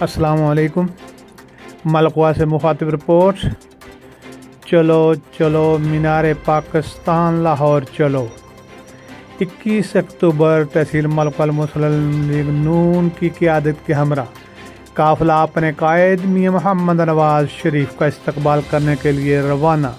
अस्सलामुअलैकुम। मलकवा से मुखातिब रिपोर्ट। चलो चलो मीनार पाकिस्तान लाहौर चलो। 21 अक्टूबर तहसील मलकवा मुस्लिम लीग नून की क़यादत के हमरा काफिला अपने कायद मियां मोहम्मद नवाज शरीफ का इस्तकबाल करने के लिए रवाना।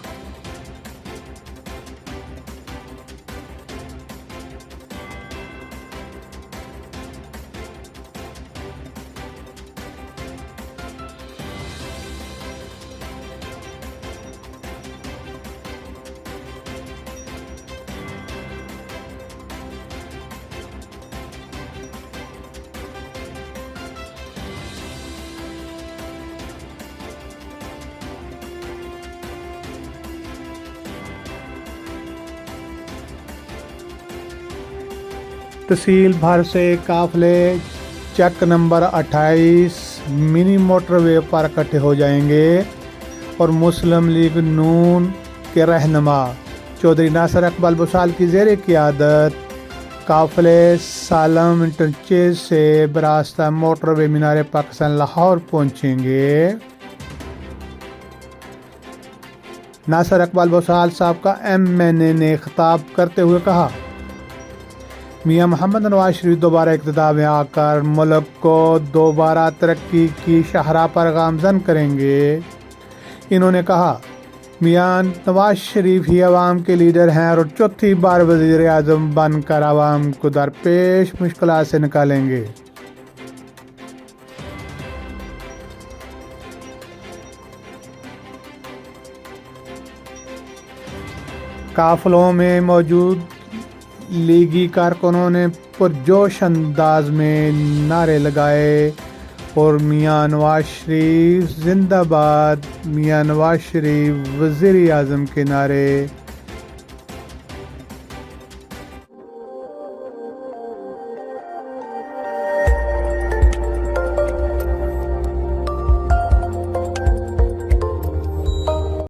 तहसील भर से काफिले चेक नंबर 28 मिनी मोटरवे पर इकट्ठे हो जाएंगे और मुस्लिम लीग नून के रहनुमा चौधरी नासिर इकबाल बुसाल की ज़ेर क़यादत काफिले सालम इंटरचेंज से बरास्ता मोटरवे मीनार पाकिस्तान लाहौर पहुंचेंगे। नासिर इकबाल बुसाल साहब का MNA ने खिताब करते हुए कहा, मियां मोहम्मद नवाज शरीफ दोबारा इक़्तिदार में आकर मुल्क को दोबारा तरक्की की शाहराह पर गामज़न करेंगे। इन्होंने कहा, मियां नवाज शरीफ ही अवाम के लीडर हैं और चौथी बार वज़ीर आज़म बनकर अवाम को दरपेश मुश्किलात से निकालेंगे। काफिलों में मौजूद लीगी कारकुनों ने पुरजोश अंदाज में नारे लगाए और मियां नवाज शरीफ जिंदाबाद, मियां नवाज शरीफ वज़ीर आज़म के नारे